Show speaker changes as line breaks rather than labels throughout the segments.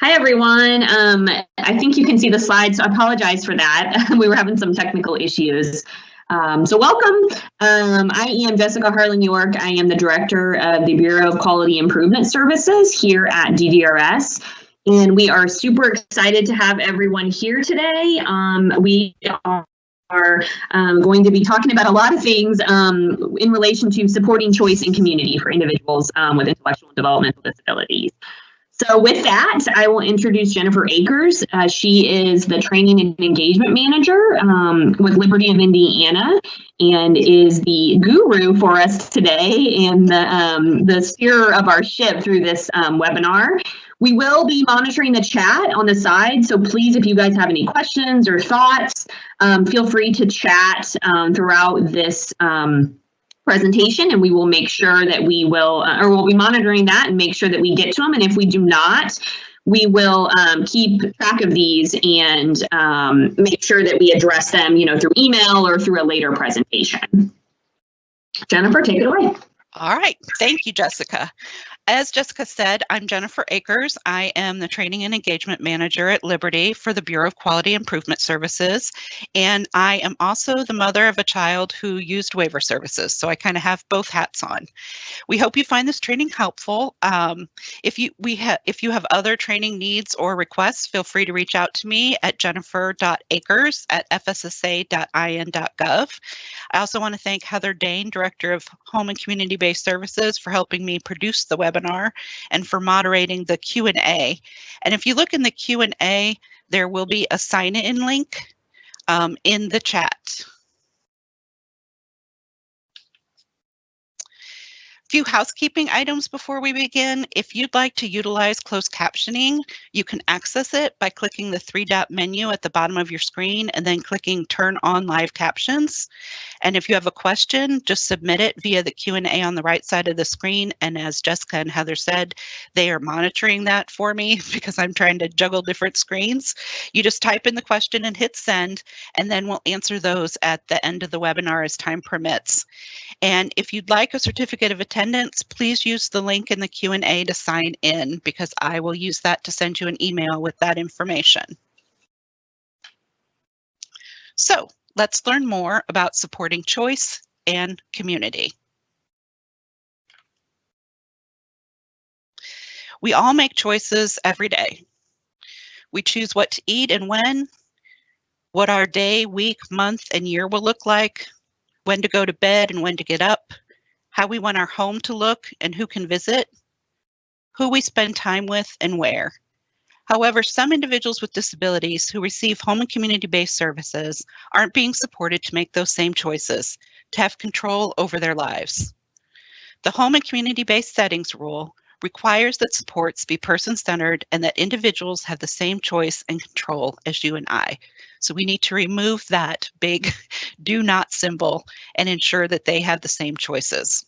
Hi, everyone. I think you can see the slides, so I apologize for that. We were having some technical issues. So welcome. I am Jessica Harlan York. I am the Director of the Bureau of Quality Improvement Services here at DDRS. And we are super excited to have everyone here today. We are going to be talking about a lot of things in relation to supporting choice in community for individuals with intellectual and developmental disabilities. So with that, I will introduce Jennifer Akers. She is the Training and Engagement Manager with Liberty of Indiana and is the guru for us today and the steerer of our ship through this webinar. We will be monitoring the chat on the side, so please, if you guys have any questions or thoughts, feel free to chat throughout this presentation, and we will make sure that we will, or we'll be monitoring that and make sure that we get to them. And if we do not, we will keep track of these and make sure that we address them, through email or through a later presentation. Jennifer, take it away.
All right. Thank you, Jessica. As Jessica said, I'm Jennifer Akers. I am the Training and Engagement Manager at Liberty for the Bureau of Quality Improvement Services, and I am also the mother of a child who used waiver services, so I kind of have both hats on. We hope you find this training helpful. If you have other training needs or requests, feel free to reach out to me at jennifer.akers@fssa.in.gov. I also want to thank Heather Dane, Director of Home and Community-Based Services, for helping me produce the webinar and for moderating the Q&A. And if you look in the Q&A, there will be a sign-in link in the chat. Few housekeeping items before we begin. If you'd like to utilize closed captioning, you can access it by clicking the three-dot menu at the bottom of your screen and then clicking Turn on Live Captions. And if you have a question, just submit it via the Q&A on the right side of the screen. And as Jessica and Heather said, they are monitoring that for me because I'm trying to juggle different screens. You just type in the question and hit send, and then we'll answer those at the end of the webinar as time permits. And if you'd like a certificate of attendance, please use the link in the Q&A to sign in, because I will use that to send you an email with that information. So let's learn more about supporting choice and community. We all make choices every day. We choose what to eat and when, what our day, week, month, and year will look like, when to go to bed and when to get up, how we want our home to look and who can visit, who we spend time with and where. However, some individuals with disabilities who receive home and community-based services aren't being supported to make those same choices, to have control over their lives. The home and community-based settings rule requires that supports be person-centered and that individuals have the same choice and control as you and I. So we need to remove that big do not symbol and ensure that they have the same choices.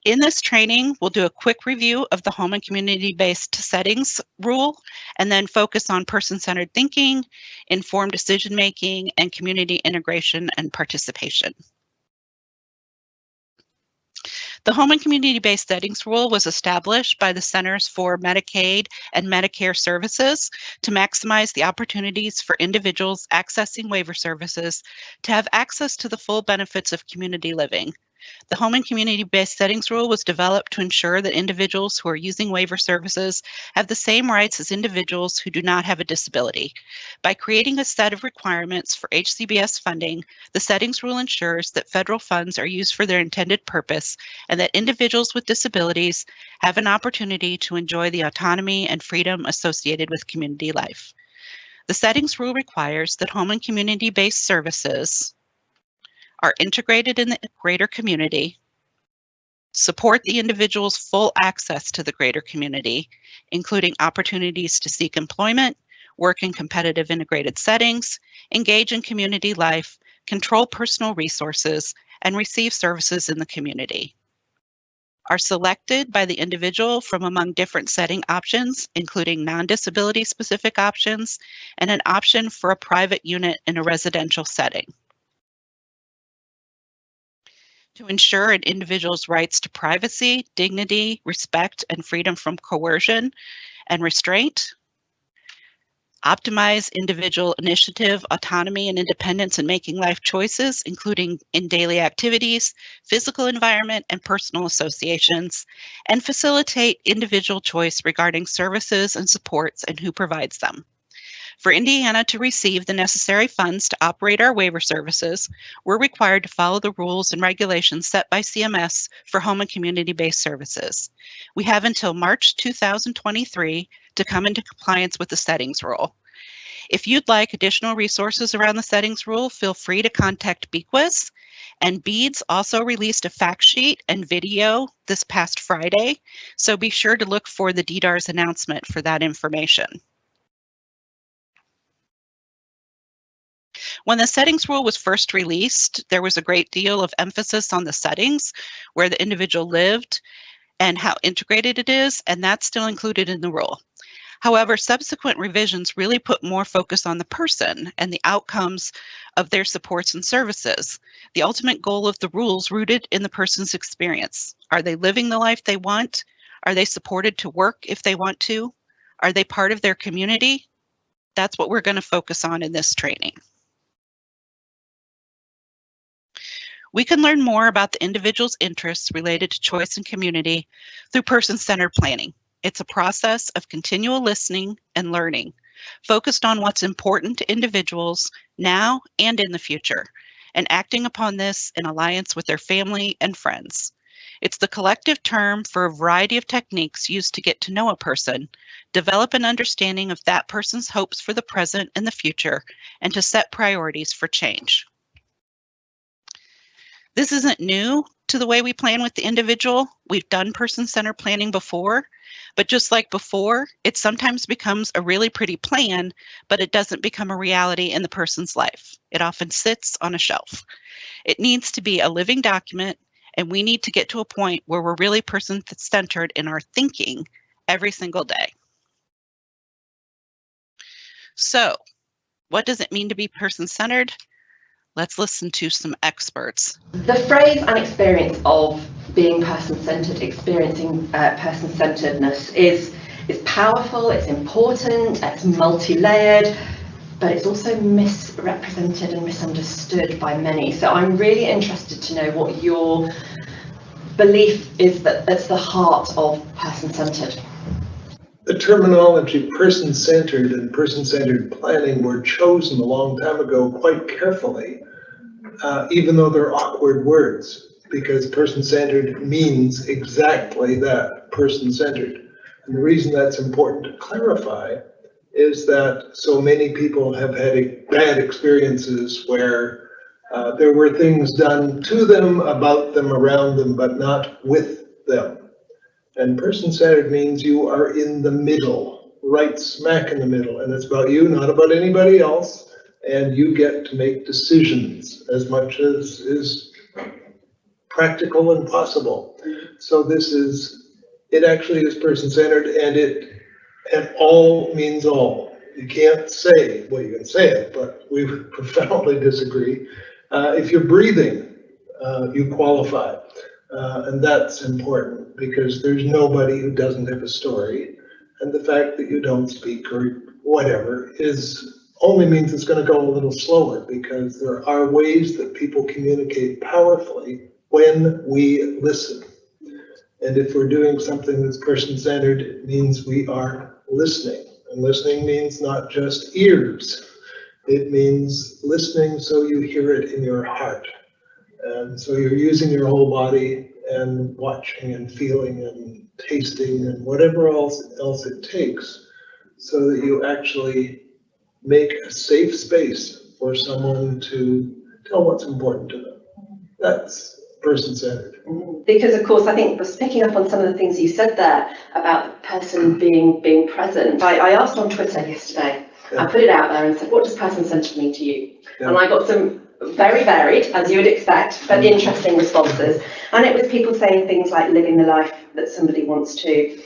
In this training, we'll do a quick review of the home and community-based settings rule, and then focus on person-centered thinking, informed decision-making, and community integration and participation. The home and community-based settings rule was established by the Centers for Medicaid and Medicare Services to maximize the opportunities for individuals accessing waiver services to have access to the full benefits of community living. The home and community-based settings rule was developed to ensure that individuals who are using waiver services have the same rights as individuals who do not have a disability. By creating a set of requirements for HCBS funding, the settings rule ensures that federal funds are used for their intended purpose and that individuals with disabilities have an opportunity to enjoy the autonomy and freedom associated with community life. The settings rule requires that home and community-based services are integrated in the greater community, support the individual's full access to the greater community, including opportunities to seek employment, work in competitive integrated settings, engage in community life, control personal resources, and receive services in the community. Are selected by the individual from among different setting options, including non-disability specific options and an option for a private unit in a residential setting. to ensure an individual's rights to privacy, dignity, respect, and freedom from coercion and restraint, optimize individual initiative, autonomy, and independence in making life choices, including in daily activities, physical environment, and personal associations, and facilitate individual choice regarding services and supports and who provides them. For Indiana to receive the necessary funds to operate our waiver services, we're required to follow the rules and regulations set by CMS for home and community-based services. We have until March 2023 to come into compliance with the settings rule. If you'd like additional resources around the settings rule, feel free to contact BQuiz. And BEADS also released a fact sheet and video this past Friday, so be sure to look for the DDAR's announcement for that information. When the settings rule was first released, there was a great deal of emphasis on the settings, where the individual lived and how integrated it is, and that's still included in the rule. However, subsequent revisions really put more focus on the person and the outcomes of their supports and services. The ultimate goal of the rules rooted in the person's experience. Are they living the life they want? Are they supported to work if they want to? Are they part of their community? That's what we're going to focus on in this training. We can learn more about the individual's interests related to choice and community through person-centered planning. It's a process of continual listening and learning, focused on what's important to individuals now and in the future, and acting upon this in alliance with their family and friends. It's the collective term for a variety of techniques used to get to know a person, develop an understanding of that person's hopes for the present and the future, and to set priorities for change. This isn't new to the way we plan with the individual. We've done person-centered planning before, but just like before, it sometimes becomes a really pretty plan, but it doesn't become a reality in the person's life. It often sits on a shelf. It needs to be a living document, and we need to get to a point where we're really person-centered in our thinking every single day. So, what does it mean to be person-centered? Let's listen to some experts.
The phrase and experience of being person-centered, experiencing person-centeredness is powerful, it's important, it's multi-layered, but it's also misrepresented and misunderstood by many. So I'm really interested to know what your belief is that that's the heart of person-centered.
The terminology person-centered and person-centered planning were chosen a long time ago quite carefully, even though they're awkward words, because person-centered means exactly that, person-centered. And the reason that's important to clarify is that so many people have had bad experiences where there were things done to them, about them, around them, but not with them. And person-centered means you are in the middle, right smack in the middle, and it's about you, not about anybody else, and you get to make decisions as much as is practical and possible. So it actually is person-centered, and all means all. You can't say, well, you can say it, but we profoundly disagree. If you're breathing, you qualify. And that's important because there's nobody who doesn't have a story. And the fact that you don't speak or whatever only means it's going to go a little slower, because there are ways that people communicate powerfully when we listen. And if we're doing something that's person-centered, it means we are listening. And listening means not just ears. It means listening so you hear it in your heart. And so you're using your whole body and watching and feeling and tasting and whatever else it takes, so that you actually make a safe space for someone to tell what's important to them. That's person-centered.
Because of course, I think just picking up on some of the things you said there about the person being present. I asked on Twitter yesterday, I put it out there and said, what does person-centered mean to you? Yeah. And I got some very varied, as you would expect, but interesting responses. And it was people saying things like living the life that somebody wants to,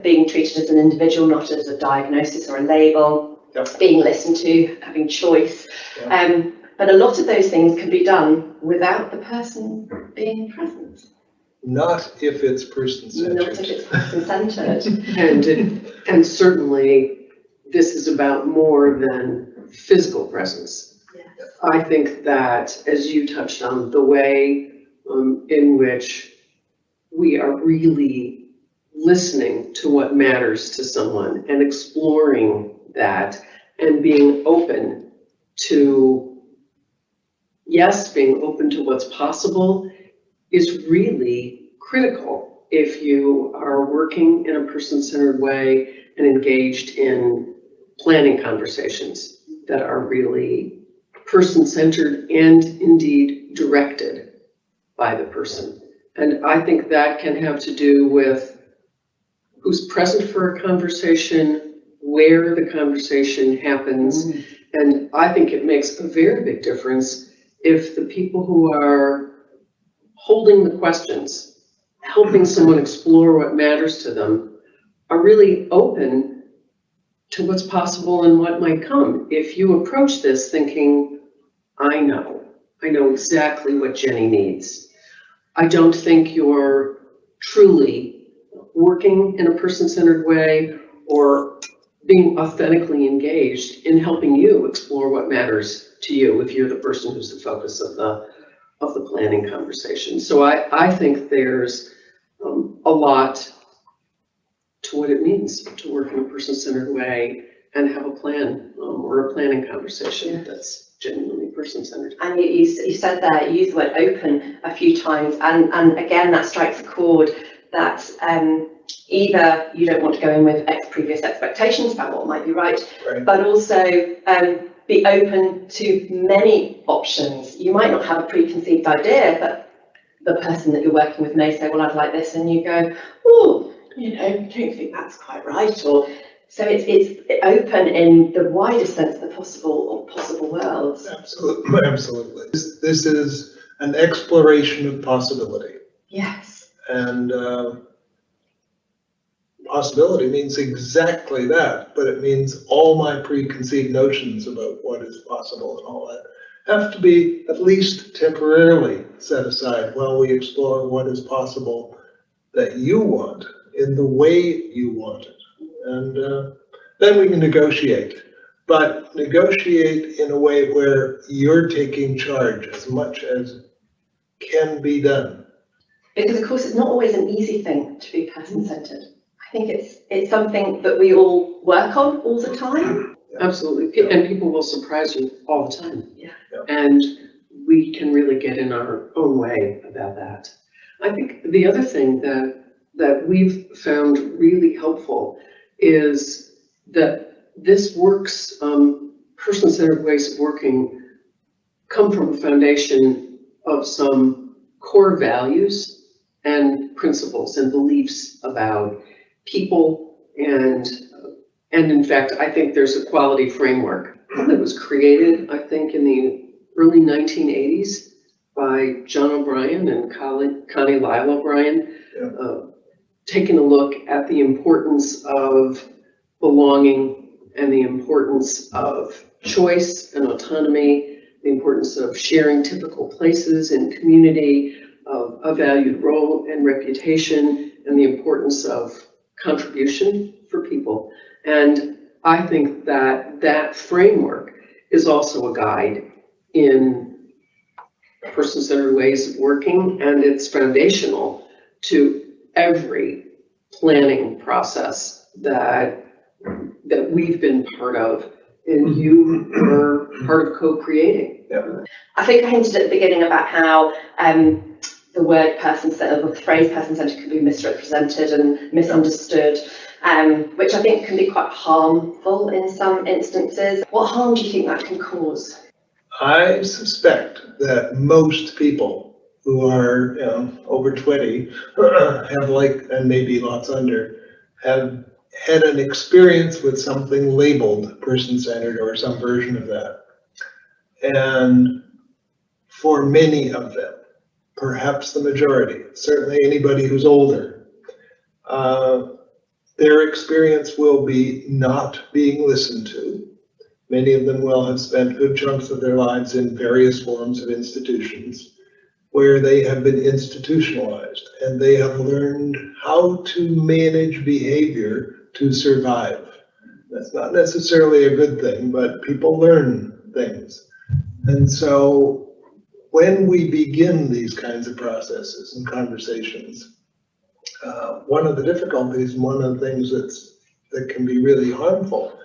being treated as an individual, not as a diagnosis or a label, being listened to, having choice. But a lot of those things can be done without the person being present.
Not if it's person-centered.
Not if it's person-centered.
And certainly this is about more than physical presence.
Yes.
I think that, as you touched on, the way in which we are really listening to what matters to someone and exploring that and being open to, yes, being open to what's possible is really critical if you are working in a person-centered way and engaged in planning conversations that are really person-centered and indeed directed by the person. And I think that can have to do with who's present for a conversation, where the conversation happens, and I think it makes a very big difference if the people who are holding the questions, helping someone explore what matters to them, are really open to what's possible and what might come. If you approach this thinking, I know exactly what Jenny needs, I don't think you're truly working in a person-centered way or being authentically engaged in helping you explore what matters to you if you're the person who's the focus of the planning conversation. So I think there's a lot to what it means to work in a person-centered way and have a plan or a planning conversation that's genuinely person-centered.
And you said there, you used the word open a few times, and again that strikes a chord that either you don't want to go in with previous expectations about what might be right, but also be open to many options. You might not have a preconceived idea, but the person that you're working with may say, well, I'd like this, and you go, oh, I don't think that's quite right. Or so it's open in the widest sense of the possible worlds.
Absolutely. This is an exploration of possibility.
Yes.
And possibility means exactly that, but it means all my preconceived notions about what is possible and all that have to be at least temporarily set aside while we explore what is possible that you want in the way you want it. And then we can negotiate, but negotiate in a way where you're taking charge as much as can be done.
Because of course it's not always an easy thing to be person-centered. I think it's something that we all work on all the time.
Absolutely, and people will surprise you all the time.
Yeah.
And we can really get in our own way about that. I think the other thing that we've found really helpful is that this works, person-centered ways of working come from a foundation of some core values and principles and beliefs about people, and in fact, I think there's a quality framework that was created, I think, in the early 1980s by John O'Brien and Connie Lyle O'Brien, taking a look at the importance of belonging and the importance of choice and autonomy, the importance of sharing typical places in community, of a valued role and reputation, and the importance of contribution for people. And I think that framework is also a guide in person-centered ways of working, and it's foundational to every planning process that we've been part of, and you were part of co-creating.
I think I hinted at the beginning about how the word person-centered, or the phrase person-centered, can be misrepresented and misunderstood, which I think can be quite harmful in some instances. What harm do you think that can cause?
I suspect that most people who are over 20 have, and maybe lots under, have had an experience with something labeled person-centered or some version of that. And for many of them, perhaps the majority, certainly anybody who's older, their experience will be not being listened to, Many of them will have spent good chunks of their lives in various forms of institutions where they have been institutionalized and they have learned how to manage behavior to survive. That's not necessarily a good thing, but people learn things. And so when we begin these kinds of processes and conversations, one of the difficulties, one of the things that can be really harmful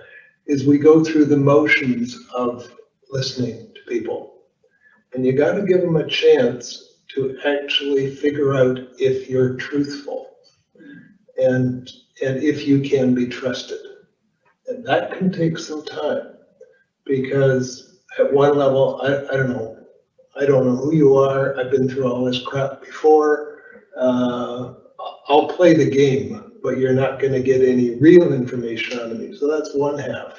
is we go through the motions of listening to people. And you got to give them a chance to actually figure out if you're truthful and if you can be trusted. And that can take some time, because at one level, I don't know who you are, I've been through all this crap before, I'll play the game, but you're not going to get any real information out of me. So that's one half.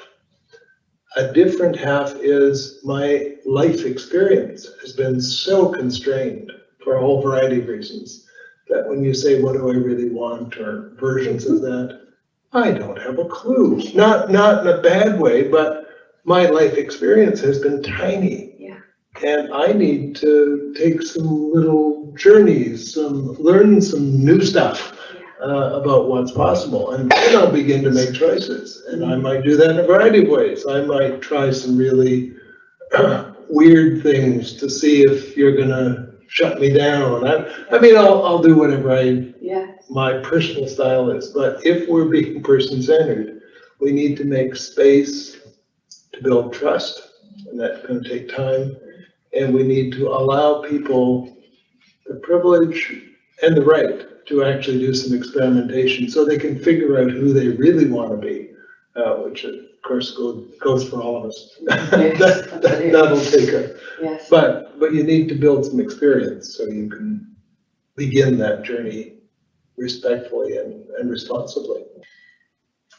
A different half is my life experience has been so constrained for a whole variety of reasons that when you say, what do I really want, or versions of that, I don't have a clue. Not in a bad way, but my life experience has been tiny.
Yeah.
And I need to take some little journeys, learn some new stuff about what's possible. And then I'll begin to make choices. And I might do that in a variety of ways. I might try some really weird things to see if you're gonna shut me down. I mean, I'll do whatever my personal style is. But if we're being person-centered, we need to make space to build trust, and that's going to take time. And we need to allow people the privilege and the right to actually do some experimentation so they can figure out who they really want to be, which of course goes for all of us.
Yes,
That'll take a,
yes.
but you need to build some experience so you can begin that journey respectfully and responsibly.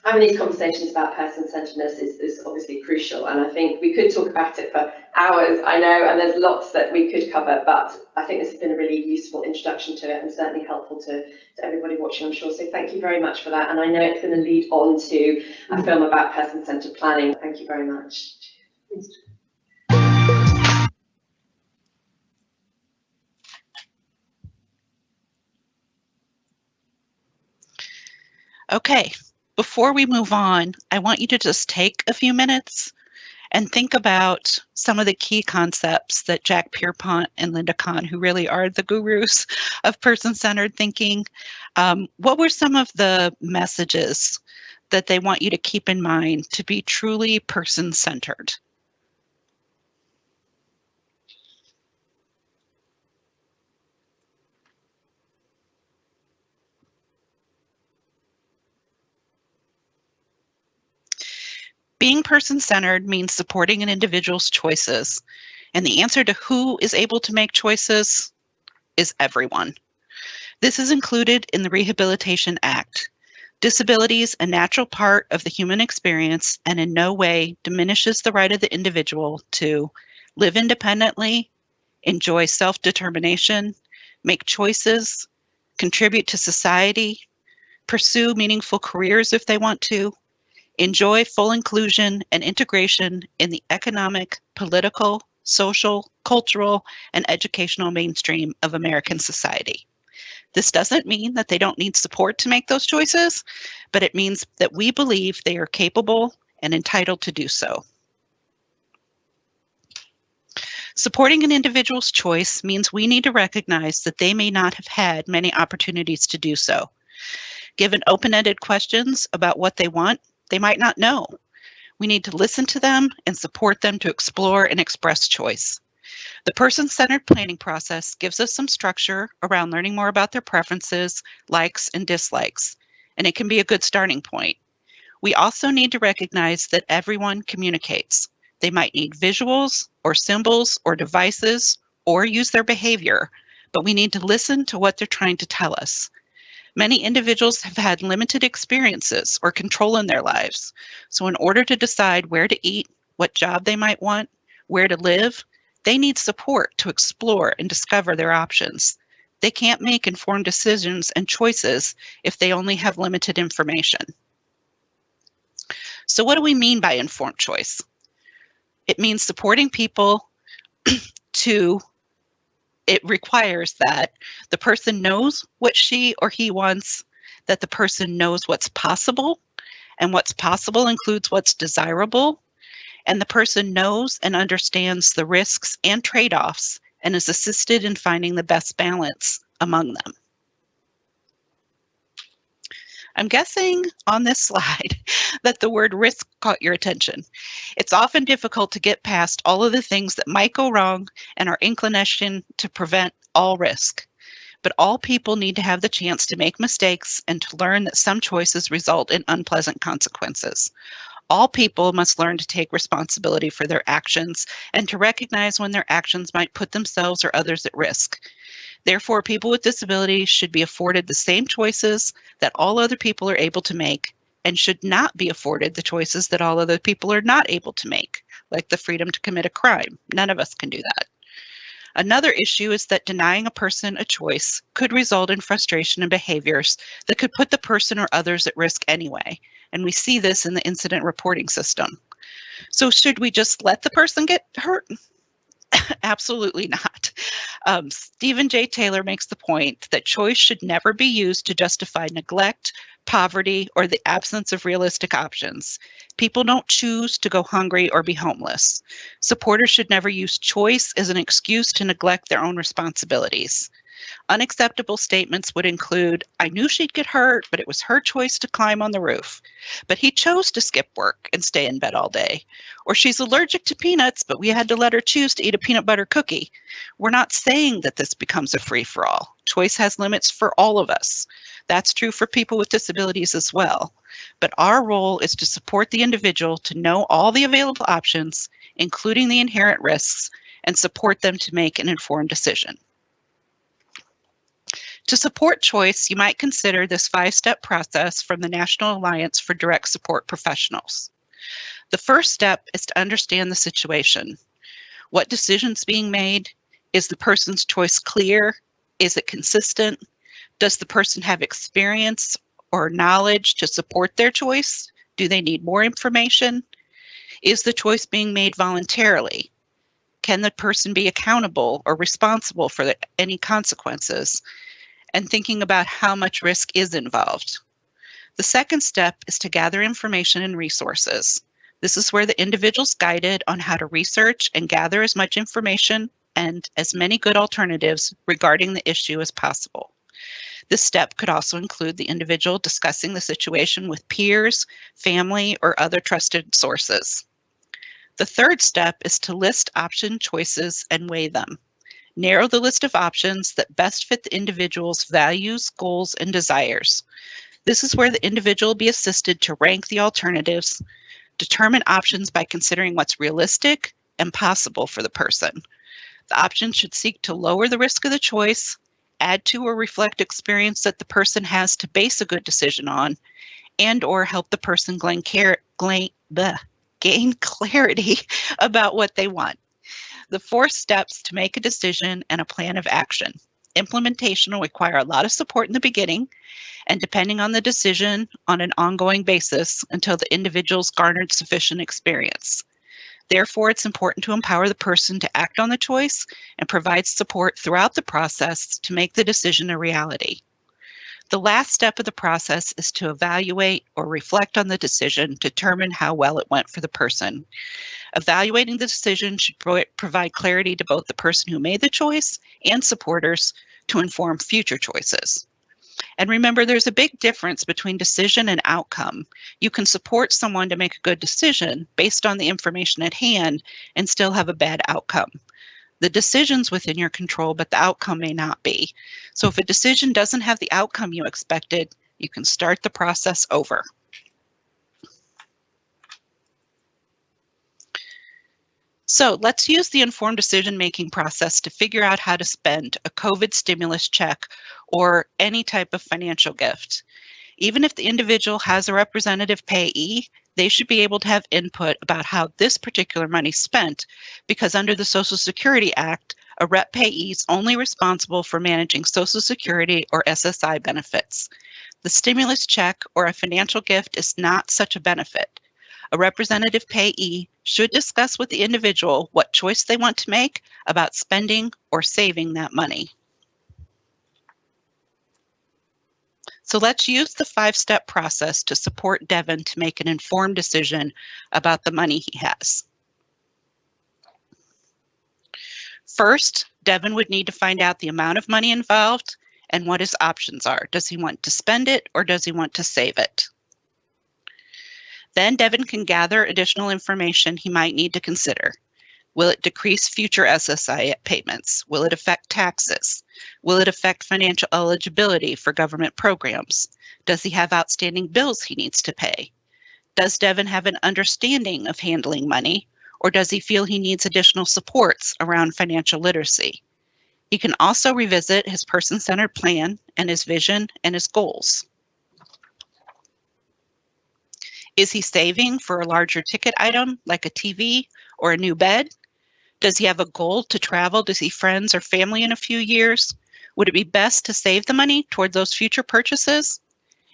Having these conversations about person-centeredness is obviously crucial, and I think we could talk about it for hours, I know, and there's lots that we could cover, but I think this has been a really useful introduction to it and certainly helpful to everybody watching, I'm sure. So thank you very much for that, and I know it's going to lead on to a film about person-centered planning. Thank you very much.
Okay, before we move on, I want you to just take a few minutes and think about some of the key concepts that Jack Pierpont and Linda Kahn, who really are the gurus of person-centered thinking, what were some of the messages that they want you to keep in mind to be truly person-centered? Being person-centered means supporting an individual's choices, and the answer to who is able to make choices is everyone. This is included in the Rehabilitation Act. Disability is a natural part of the human experience and in no way diminishes the right of the individual to live independently, enjoy self-determination, make choices, contribute to society, pursue meaningful careers if they want to, enjoy full inclusion and integration in the economic, political, social, cultural, and educational mainstream of American society. This doesn't mean that they don't need support to make those choices, but it means that we believe they are capable and entitled to do so. Supporting an individual's choice means we need to recognize that they may not have had many opportunities to do so. Given open-ended questions about what they want, they might not know. We need to listen to them and support them to explore and express choice. The person-centered planning process gives us some structure around learning more about their preferences, likes, and dislikes, and it can be a good starting point. We also need to recognize that everyone communicates. They might need visuals or symbols or devices or use their behavior, but we need to listen to what they're trying to tell us. Many individuals have had limited experiences or control in their lives. So in order to decide where to eat, what job they might want, where to live, they need support to explore and discover their options. They can't make informed decisions and choices if they only have limited information. So what do we mean by informed choice? It means supporting people it requires that the person knows what she or he wants, that the person knows what's possible, and what's possible includes what's desirable, and the person knows and understands the risks and trade-offs and is assisted in finding the best balance among them. I'm guessing on this slide that the word risk caught your attention. It's often difficult to get past all of the things that might go wrong and our inclination to prevent all risk. But all people need to have the chance to make mistakes and to learn that some choices result in unpleasant consequences. All people must learn to take responsibility for their actions and to recognize when their actions might put themselves or others at risk. Therefore, people with disabilities should be afforded the same choices that all other people are able to make and should not be afforded the choices that all other people are not able to make, like the freedom to commit a crime. None of us can do that. Another issue is that denying a person a choice could result in frustration and behaviors that could put the person or others at risk anyway, and we see this in the incident reporting system. So should we just let the person get hurt? Absolutely not. Stephen J. Taylor makes the point that choice should never be used to justify neglect, poverty, or the absence of realistic options. People don't choose to go hungry or be homeless. Supporters should never use choice as an excuse to neglect their own responsibilities. Unacceptable statements would include, I knew she'd get hurt, but it was her choice to climb on the roof. But he chose to skip work and stay in bed all day. Or she's allergic to peanuts, but we had to let her choose to eat a peanut butter cookie. We're not saying that this becomes a free-for-all. Choice has limits for all of us. That's true for people with disabilities as well. But our role is to support the individual to know all the available options, including the inherent risks, and support them to make an informed decision. To support choice, you might consider this 5-step process from the National Alliance for Direct Support Professionals. The first step is to understand the situation. What decisions being made? Is the person's choice clear? Is it consistent? Does the person have experience or knowledge to support their choice? Do they need more information? Is the choice being made voluntarily? Can the person be accountable or responsible for any consequences? And thinking about how much risk is involved. The second step is to gather information and resources. This is where the individual's guided on how to research and gather as much information and as many good alternatives regarding the issue as possible. This step could also include the individual discussing the situation with peers, family, or other trusted sources. The third step is to list option choices and weigh them. Narrow the list of options that best fit the individual's values, goals, and desires. This is where the individual will be assisted to rank the alternatives, determine options by considering what's realistic and possible for the person. The options should seek to lower the risk of the choice, add to or reflect experience that the person has to base a good decision on, and or help the person gain clarity about what they want. The 4 steps to make a decision and a plan of action. Implementation will require a lot of support in the beginning, and depending on the decision, on an ongoing basis until the individual's garnered sufficient experience. Therefore, it's important to empower the person to act on the choice and provide support throughout the process to make the decision a reality. The last step of the process is to evaluate or reflect on the decision to determine how well it went for the person. Evaluating the decision should provide clarity to both the person who made the choice and supporters to inform future choices. And remember, there's a big difference between decision and outcome. You can support someone to make a good decision based on the information at hand and still have a bad outcome. The decision's within your control, but the outcome may not be. So if a decision doesn't have the outcome you expected, you can start the process over. So let's use the informed decision-making process to figure out how to spend a COVID stimulus check or any type of financial gift. Even if the individual has a representative payee, they should be able to have input about how this particular money is spent, because under the Social Security Act, a rep payee is only responsible for managing Social Security or SSI benefits. The stimulus check or a financial gift is not such a benefit. A representative payee should discuss with the individual what choice they want to make about spending or saving that money. So let's use the 5-step process to support Devin to make an informed decision about the money he has. First, Devin would need to find out the amount of money involved and what his options are. Does he want to spend it or does he want to save it? Then Devin can gather additional information he might need to consider. Will it decrease future SSI payments? Will it affect taxes? Will it affect financial eligibility for government programs? Does he have outstanding bills he needs to pay? Does Devin have an understanding of handling money, or does he feel he needs additional supports around financial literacy? He can also revisit his person-centered plan and his vision and his goals. Is he saving for a larger ticket item like a TV or a new bed? Does he have a goal to travel to see friends or family in a few years? Would it be best to save the money toward those future purchases?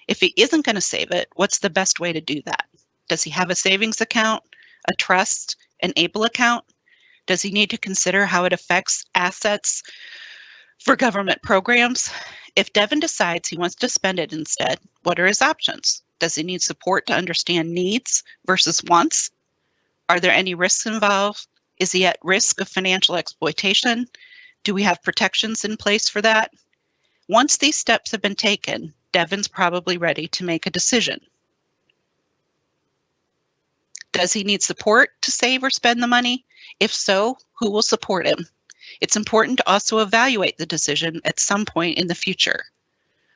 If he isn't going to save it, what's the best way to do that? Does he have a savings account, a trust, an ABLE account? Does he need to consider how it affects assets for government programs? If Devin decides he wants to spend it instead, what are his options? Does he need support to understand needs versus wants? Are there any risks involved? Is he at risk of financial exploitation? Do we have protections in place for that? Once these steps have been taken, Devin's probably ready to make a decision. Does he need support to save or spend the money? If so, who will support him? It's important to also evaluate the decision at some point in the future.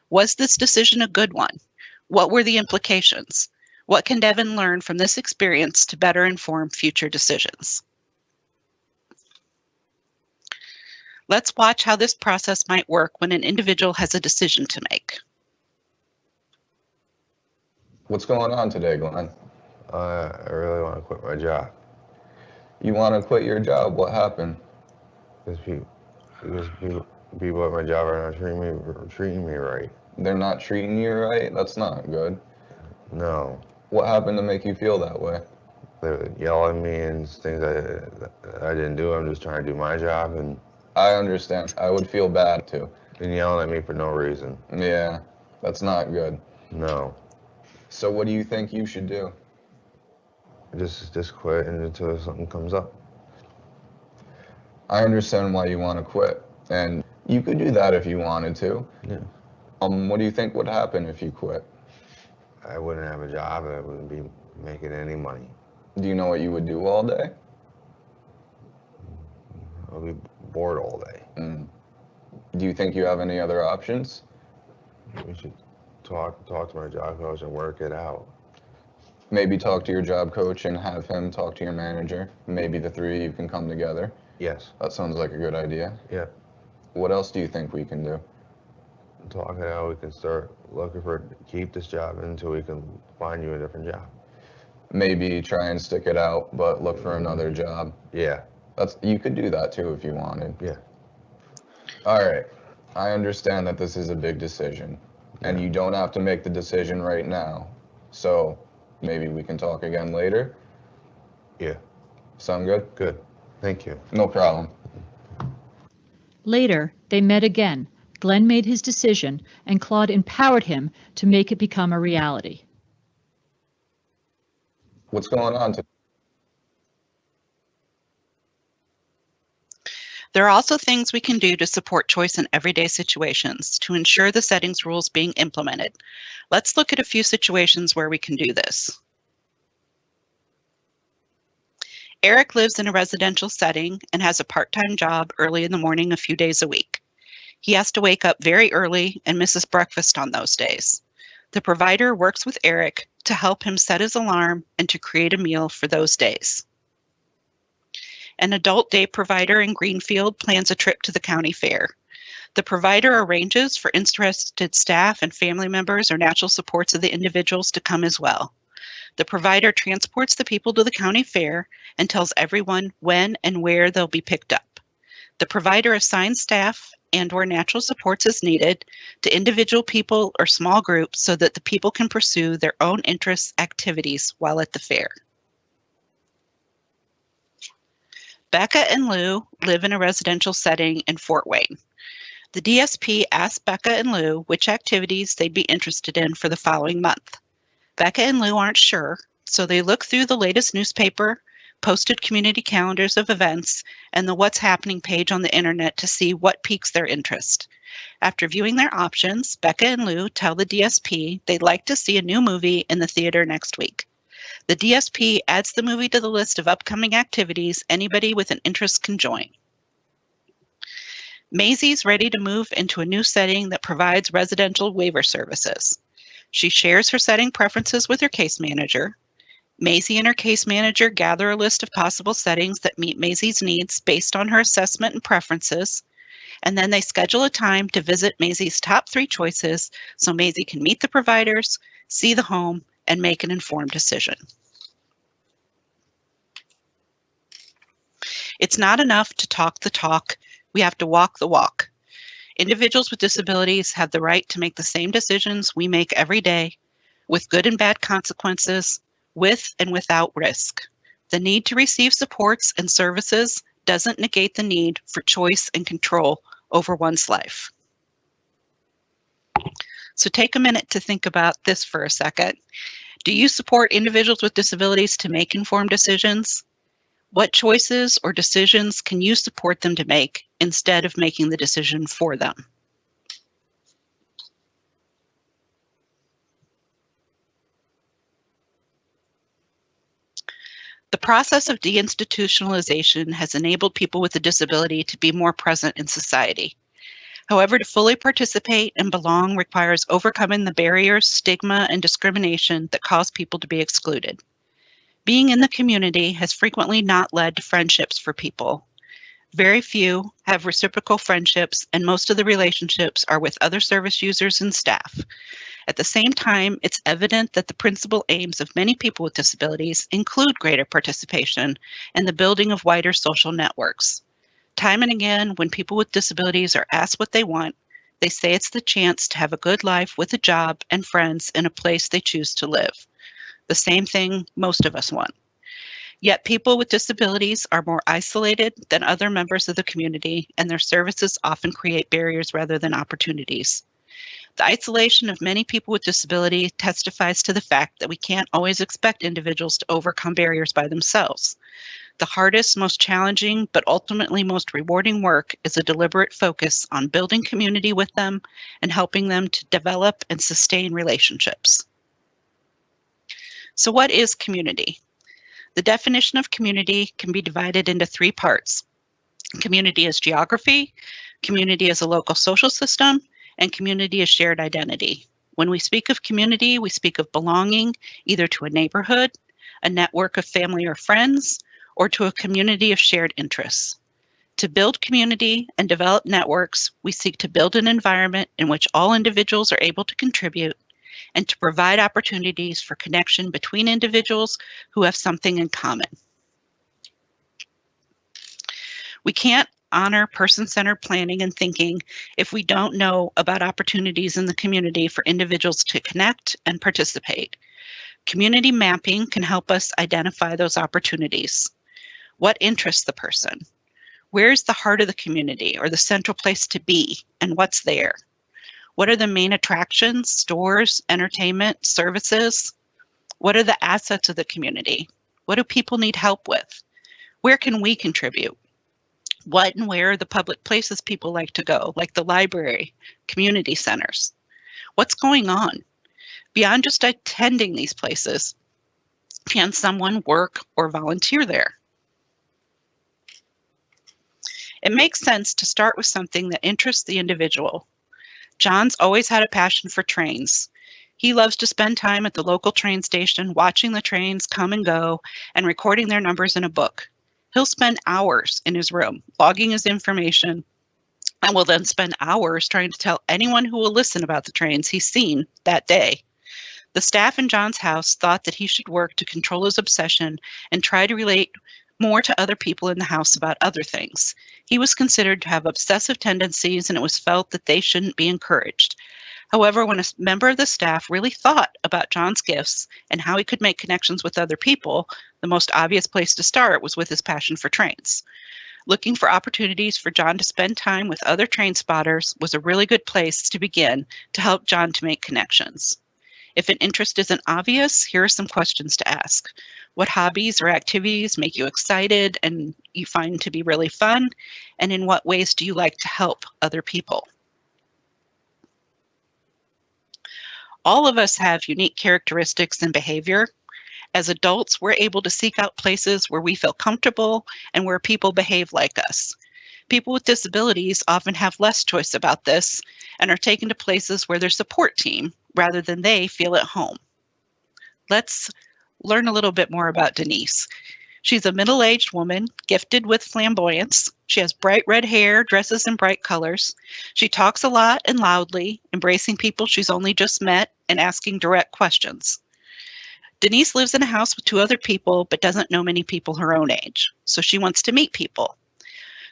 Was this decision a good one? What were the implications? What can Devin learn from this experience to better inform future decisions? Let's watch how this process might work when an individual has a decision to make.
What's going on today, Glenn?
I really want to quit my job.
You want to quit your job? What happened?
Because people at my job are not treating me right.
They're not treating you right? That's not good.
No.
What happened to make you feel that way?
They would yell at me and things that I didn't do. I'm just trying to do my job, and
I understand. I would feel bad too.
and yelling at me for no reason.
Yeah, that's not good.
No.
So what do you think you should do?
Just quit until something comes up.
I understand why you want to quit, and you could do that if you wanted to.
Yeah.
What do you think would happen if you quit?
I wouldn't have a job. I wouldn't be making any money.
Do you know what you would do all day?
I'll be bored all day.
Do you think you have any other options?
We should talk to my job coach and work it out.
Maybe talk to your job coach and have him talk to your manager. Maybe the three of you can come together.
Yes.
That sounds like a good idea.
Yeah.
What else do you think we can do?
Talk it out. We can start looking keep this job until we can find you a different job.
Maybe try and stick it out, but look for another job.
Yeah.
You could do that too if you wanted.
Yeah.
All right. I understand that this is a big decision, and you don't have to make the decision right now. So maybe we can talk again later.
Yeah.
Sound good?
Good. Thank you.
No problem.
Later, they met again. Glenn made his decision, and Claude empowered him to make it become a reality.
What's going on today?
There are also things we can do to support choice in everyday situations to ensure the settings rules being implemented. Let's look at a few situations where we can do this. Eric lives in a residential setting and has a part-time job early in the morning a few days a week. He has to wake up very early and misses breakfast on those days. The provider works with Eric to help him set his alarm and to create a meal for those days. An adult day provider in Greenfield plans a trip to the county fair. The provider arranges for interested staff and family members or natural supports of the individuals to come as well. The provider transports the people to the county fair and tells everyone when and where they'll be picked up. The provider assigns staff and/or natural supports as needed to individual people or small groups so that the people can pursue their own interests, activities while at the fair. Becca and Lou live in a residential setting in Fort Wayne. The DSP asked Becca and Lou which activities they'd be interested in for the following month. Becca and Lou aren't sure, so they look through the latest newspaper, posted community calendars of events, and the What's Happening page on the internet to see what piques their interest. After viewing their options, Becca and Lou tell the DSP they'd like to see a new movie in the theater next week. The DSP adds the movie to the list of upcoming activities anybody with an interest can join. Maisie's ready to move into a new setting that provides residential waiver services. She shares her setting preferences with her case manager. Maisie and her case manager gather a list of possible settings that meet Maisie's needs based on her assessment and preferences, and then they schedule a time to visit Maisie's top 3 choices so Maisie can meet the providers, see the home, and make an informed decision. It's not enough to talk the talk. We have to walk the walk. Individuals with disabilities have the right to make the same decisions we make every day, with good and bad consequences, with and without risk. The need to receive supports and services doesn't negate the need for choice and control over one's life. So take a minute to think about this for a second. Do you support individuals with disabilities to make informed decisions? What choices or decisions can you support them to make instead of making the decision for them? The process of deinstitutionalization has enabled people with a disability to be more present in society. However, to fully participate and belong requires overcoming the barriers, stigma, and discrimination that cause people to be excluded. Being in the community has frequently not led to friendships for people. Very few have reciprocal friendships, and most of the relationships are with other service users and staff. At the same time, it's evident that the principal aims of many people with disabilities include greater participation and the building of wider social networks. Time and again, when people with disabilities are asked what they want, they say it's the chance to have a good life with a job and friends in a place they choose to live. The same thing most of us want. Yet people with disabilities are more isolated than other members of the community, and their services often create barriers rather than opportunities. The isolation of many people with disability testifies to the fact that we can't always expect individuals to overcome barriers by themselves. The hardest, most challenging, but ultimately most rewarding work is a deliberate focus on building community with them and helping them to develop and sustain relationships. So what is community? The definition of community can be divided into 3 parts. Community is geography, community is a local social system, and community is shared identity. When we speak of community, we speak of belonging either to a neighborhood, a network of family or friends, or to a community of shared interests. To build community and develop networks, we seek to build an environment in which all individuals are able to contribute and to provide opportunities for connection between individuals who have something in common. We can't honor person-centered planning and thinking if we don't know about opportunities in the community for individuals to connect and participate. Community mapping can help us identify those opportunities. What interests the person? Where's the heart of the community or the central place to be, and what's there? What are the main attractions, stores, entertainment, services? What are the assets of the community? What do people need help with? Where can we contribute? What and where are the public places people like to go, like the library, community centers? What's going on? Beyond just attending these places, can someone work or volunteer there? It makes sense to start with something that interests the individual. John's always had a passion for trains. He loves to spend time at the local train station, watching the trains come and go and recording their numbers in a book. He'll spend hours in his room, logging his information, and will then spend hours trying to tell anyone who will listen about the trains he's seen that day. The staff in John's house thought that he should work to control his obsession and try to relate more to other people in the house about other things. He was considered to have obsessive tendencies, and it was felt that they shouldn't be encouraged. However, when a member of the staff really thought about John's gifts and how he could make connections with other people, the most obvious place to start was with his passion for trains. Looking for opportunities for John to spend time with other train spotters was a really good place to begin to help John to make connections. If an interest isn't obvious, here are some questions to ask. What hobbies or activities make you excited and you find to be really fun? And in what ways do you like to help other people? All of us have unique characteristics and behavior. As adults, we're able to seek out places where we feel comfortable and where people behave like us. People with disabilities often have less choice about this and are taken to places where their support team, rather than they, feel at home. Let's learn a little bit more about Denise. She's a middle-aged woman, gifted with flamboyance. She has bright red hair, dresses in bright colors. She talks a lot and loudly, embracing people she's only just met and asking direct questions. Denise lives in a house with 2 other people, but doesn't know many people her own age, so she wants to meet people.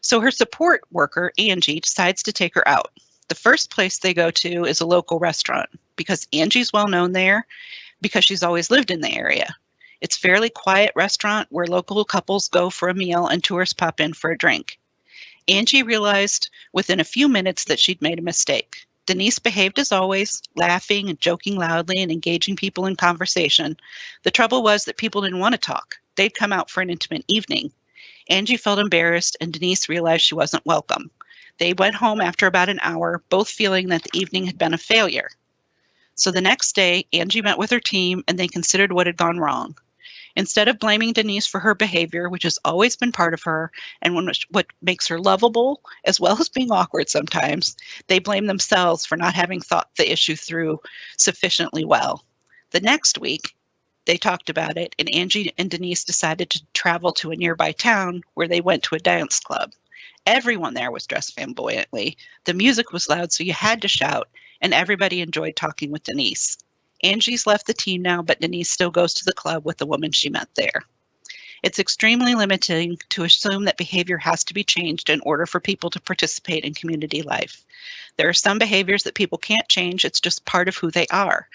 So her support worker, Angie, decides to take her out. The first place they go to is a local restaurant, because Angie's well known there, because she's always lived in the area. It's a fairly quiet restaurant where local couples go for a meal and tourists pop in for a drink. Angie realized within a few minutes that she'd made a mistake. Denise behaved as always, laughing and joking loudly and engaging people in conversation. The trouble was that people didn't want to talk. They'd come out for an intimate evening. Angie felt embarrassed, and Denise realized she wasn't welcome. They went home after about an hour, both feeling that the evening had been a failure. So the next day, Angie met with her team, and they considered what had gone wrong. Instead of blaming Denise for her behavior, which has always been part of her, and what makes her lovable, as well as being awkward sometimes, they blame themselves for not having thought the issue through sufficiently well. The next week, they talked about it, and Angie and Denise decided to travel to a nearby town where they went to a dance club. Everyone there was dressed flamboyantly. The music was loud, so you had to shout, and everybody enjoyed talking with Denise. Angie's left the team now, but Denise still goes to the club with the woman she met there. It's extremely limiting to assume that behavior has to be changed in order for people to participate in community life. There are some behaviors that people can't change, it's just part of who they are.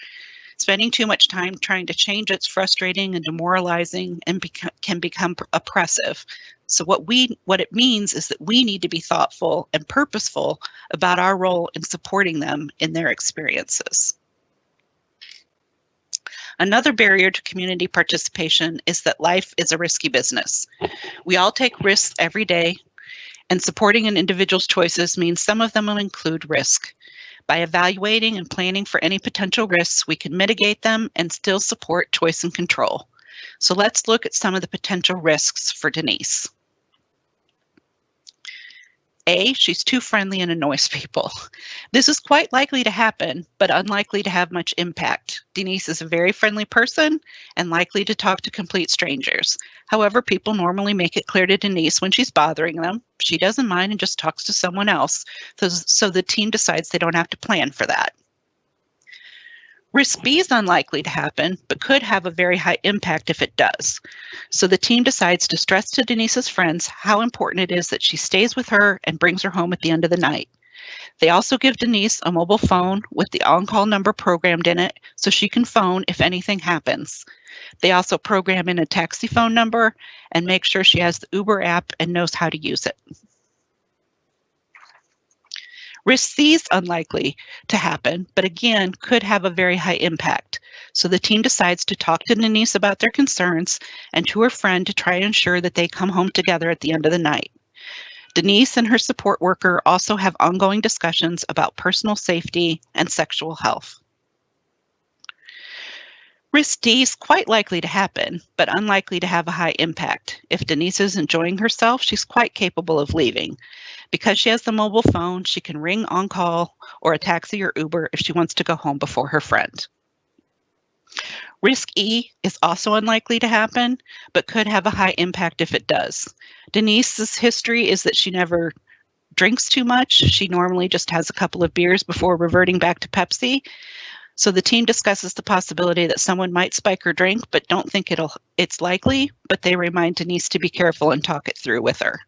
Spending too much time trying to change it's frustrating and demoralizing and can become oppressive. So what it means is that we need to be thoughtful and purposeful about our role in supporting them in their experiences. Another barrier to community participation is that life is a risky business. We all take risks every day, and supporting an individual's choices means some of them will include risk. By evaluating and planning for any potential risks, we can mitigate them and still support choice and control. So let's look at some of the potential risks for Denise. A, she's too friendly and annoys people. This is quite likely to happen, but unlikely to have much impact. Denise is a very friendly person and likely to talk to complete strangers. However, people normally make it clear to Denise when she's bothering them. She doesn't mind and just talks to someone else, so the team decides they don't have to plan for that. Risk B is unlikely to happen, but could have a very high impact if it does. So the team decides to stress to Denise's friends how important it is that she stays with her and brings her home at the end of the night. They also give Denise a mobile phone with the on-call number programmed in it so she can phone if anything happens. They also program in a taxi phone number and make sure she has the Uber app and knows how to use it. Risk C is unlikely to happen, but again, could have a very high impact. So the team decides to talk to Denise about their concerns and to her friend to try to ensure that they come home together at the end of the night. Denise and her support worker also have ongoing discussions about personal safety and sexual health. Risk D is quite likely to happen, but unlikely to have a high impact. If Denise is enjoying herself, she's quite capable of leaving. Because she has the mobile phone, she can ring on call or a taxi or Uber if she wants to go home before her friend. Risk E is also unlikely to happen, but could have a high impact if it does. Denise's history is that she never drinks too much. She normally just has a couple of beers before reverting back to Pepsi. So the team discusses the possibility that someone might spike her drink, but don't think it's likely, but they remind Denise to be careful and talk it through with her.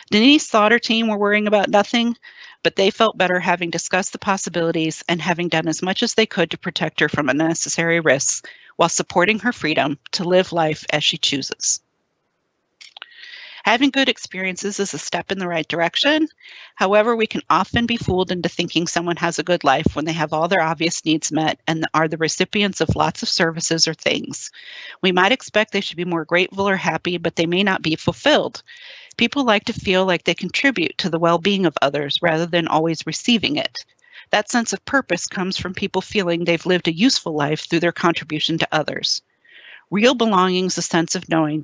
Denise thought her team were worrying about nothing, but they felt better having discussed the possibilities and having done as much as they could to protect her from unnecessary risks while supporting her freedom to live life as she chooses. Having good experiences is a step in the right direction. However, we can often be fooled into thinking someone has a good life when they have all their obvious needs met and are the recipients of lots of services or things. We might expect they should be more grateful or happy, but they may not be fulfilled. People like to feel like they contribute to the well-being of others rather than always receiving it. That sense of purpose comes from people feeling they've lived a useful life through their contribution to others. Real belonging is a sense of knowing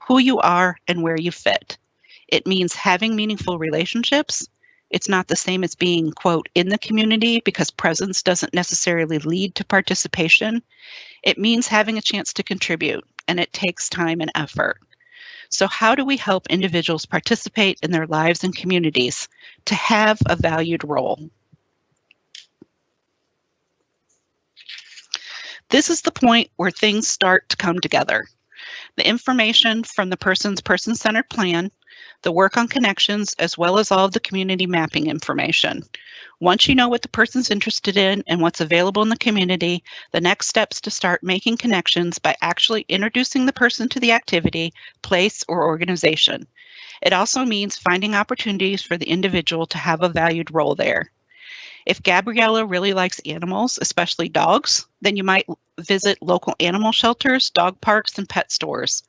who you are and where you fit. It means having meaningful relationships. It's not the same as being, quote, in the community, because presence doesn't necessarily lead to participation. It means having a chance to contribute, and it takes time and effort. So how do we help individuals participate in their lives and communities to have a valued role? This is the point where things start to come together. The information from the person's person-centered plan, the work on connections, as well as all of the community mapping information. Once you know what the person's interested in and what's available in the community, the next step is to start making connections by actually introducing the person to the activity, place, or organization. It also means finding opportunities for the individual to have a valued role there. If Gabriella really likes animals, especially dogs, then you might visit local animal shelters, dog parks, and pet stores.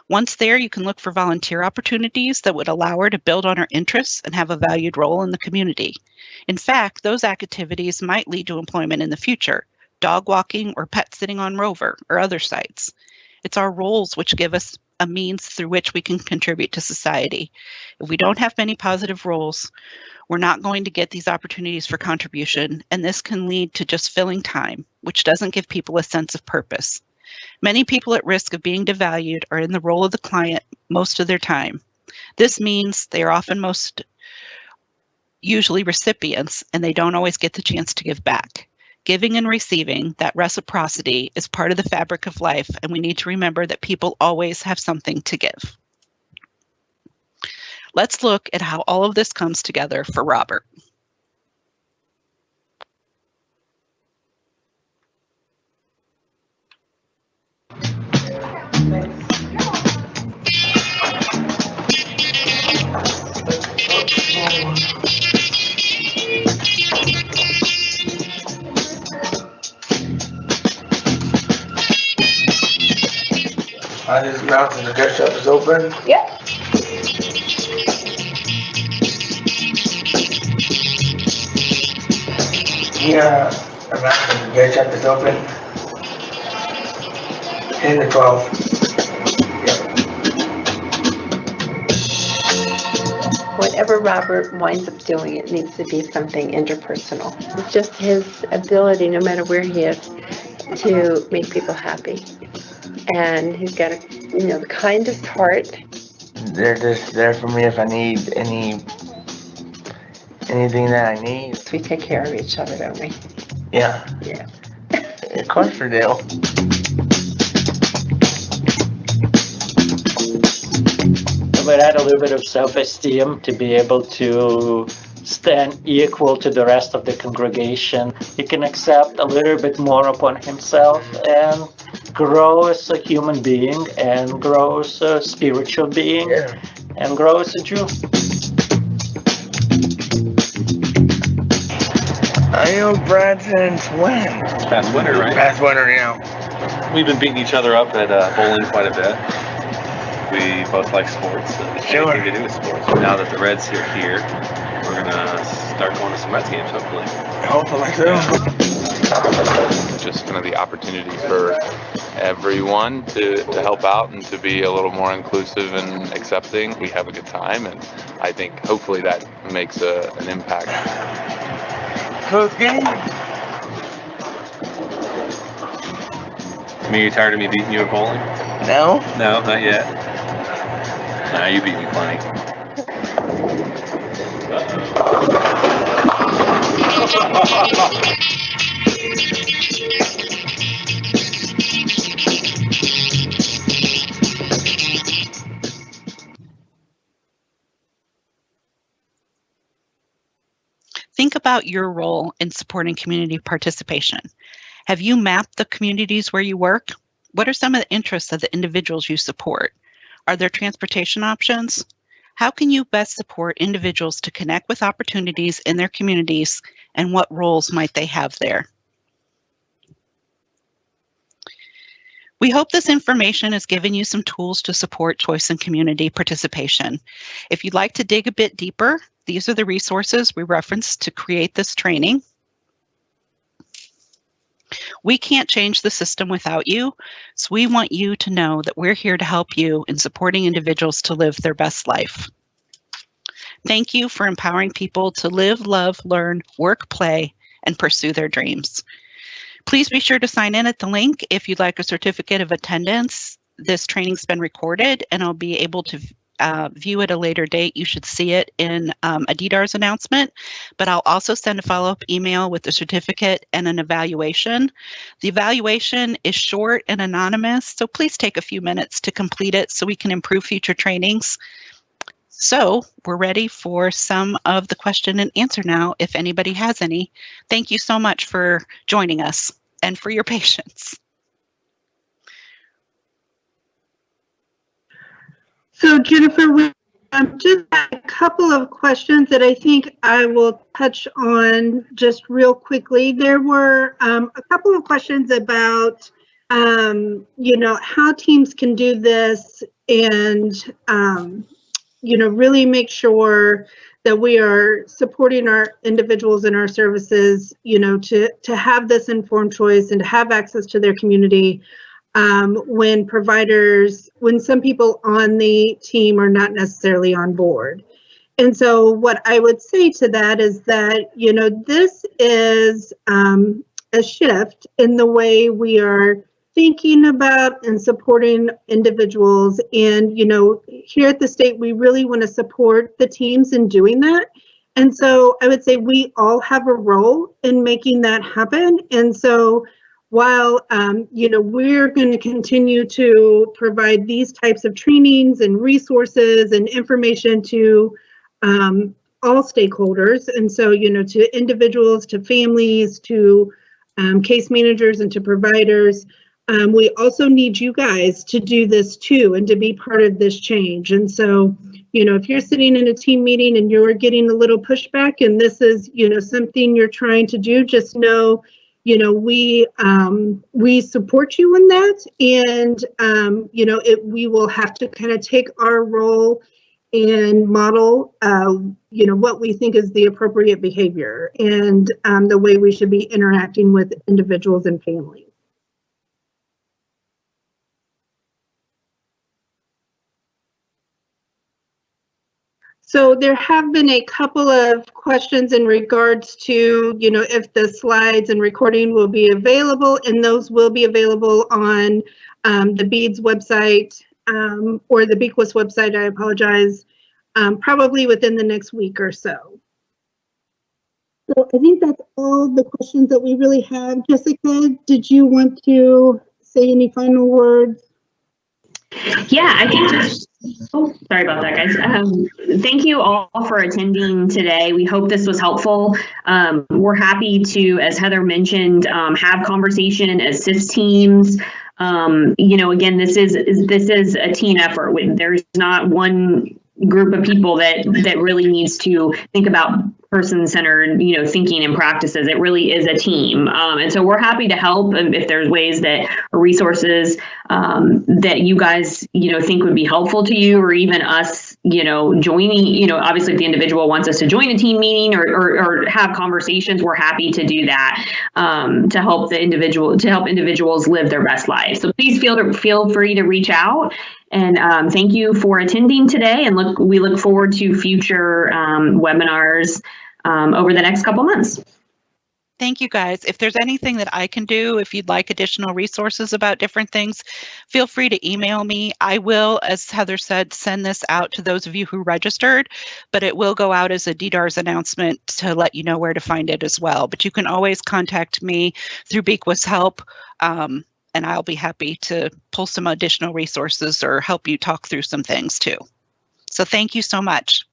Once there, you can look for volunteer opportunities that would allow her to build on her interests and have a valued role in the community. In fact, those activities might lead to employment in the future, dog walking or pet sitting on Rover or other sites. It's our roles which give us a means through which we can contribute to society. If we don't have many positive roles, we're not going to get these opportunities for contribution, and this can lead to just filling time, which doesn't give people a sense of purpose. Many people at risk of being devalued are in the role of the client most of their time. This means they are often usually recipients, and they don't always get the chance to give back. Giving and receiving, that reciprocity, is part of the fabric of life, and we need to remember that people always have something to give. Let's look at how all of this comes together for Robert.
I just announced the gift shop is open.
Yeah.
Yeah, announcing the gift shop is open. 10 to 12.
Whatever Robert winds up doing, it needs to be something interpersonal. It's just his ability, no matter where he is, to make people happy. And he's got the kindest heart.
They're just there for me if I need anything that I need.
We take care of each other, don't we?
Yeah.
Yeah.
Of course we do.
It would add a little bit of self-esteem to be able to stand equal to the rest of the congregation. He can accept a little bit more upon himself and grow as a human being and grow as a spiritual being and grow as a Jew.
I know Brad since when?
Past winter, right?
Past winter, yeah.
We've been beating each other up at bowling quite a bit. We both like sports, anything to do with sports. But now that the Reds are here, we're gonna start going to some Reds games, hopefully.
Hopefully so.
Just kind of the opportunity for everyone to help out and to be a little more inclusive and accepting. We have a good time, and I think hopefully that makes an impact.
Close game.
I mean, you tired of me beating you at bowling?
No?
No, not yet. Nah, you beat me plenty.
Think about your role in supporting community participation. Have you mapped the communities where you work? What are some of the interests of the individuals you support? Are there transportation options? How can you best support individuals to connect with opportunities in their communities, and what roles might they have there? We hope this information has given you some tools to support choice and community participation. If you'd like to dig a bit deeper, these are the resources we referenced to create this training. We can't change the system without you, so we want you to know that we're here to help you in supporting individuals to live their best life. Thank you for empowering people to live, love, learn, work, play, and pursue their dreams. Please be sure to sign in at the link if you'd like a certificate of attendance. This training's been recorded and I'll be able to view at a later date. You should see it in a DDARS announcement, but I'll also send a follow-up email with the certificate and an evaluation. The evaluation is short and anonymous, so please take a few minutes to complete it so we can improve future trainings. So we're ready for some of the question and answer now, if anybody has any. Thank you so much for joining us and for your patience.
So Jennifer, we just had a couple of questions that I think I will touch on just real quickly. There were a couple of questions about, how teams can do this and, really make sure that we are supporting our individuals and our services, to have this informed choice and to have access to their community when some people on the team are not necessarily on board. And so what I would say to that is that, this is a shift in the way we are thinking about and supporting individuals. And, here at the state, we really want to support the teams in doing that. And so I would say we all have a role in making that happen. And so while, we're going to continue to provide these types of trainings and resources and information to all stakeholders. And so, to individuals, to families, to case managers, and to providers, we also need you guys to do this too and to be part of this change. And so, if you're sitting in a team meeting and you're getting a little pushback and this is, something you're trying to do, just know, we support you in that. And, we will have to kind of take our role and model, what we think is the appropriate behavior and the way we should be interacting with individuals and families. So there have been a couple of questions in regards to, if the slides and recording will be available, and those will be available on the BEADS website or the BEQUIS website, I apologize, probably within the next week or so. So I think that's all the questions that we really have. Jessica, did you want to say any final words?
Yeah, I think sorry about that, guys. Thank you all for attending today. We hope this was helpful. We're happy to, as Heather mentioned, have conversation, assist teams. Again, this is a team effort. There's not one group of people that really needs to think about person-centered, thinking and practices. It really is a team. And so we're happy to help if there's ways that or resources that you guys, think would be helpful to you, or even us, joining, obviously if the individual wants us to join a team meeting or have conversations, we're happy to do that to help individuals live their best life. So please feel free to reach out. And thank you for attending today. And we look forward to future webinars over the next couple months.
Thank you, guys. If there's anything that I can do, if you'd like additional resources about different things, feel free to email me. I will, as Heather said, send this out to those of you who registered, but it will go out as a DDARS announcement to let you know where to find it as well. But you can always contact me through BEQUIS Help. And I'll be happy to pull some additional resources or help you talk through some things too. So thank you so much.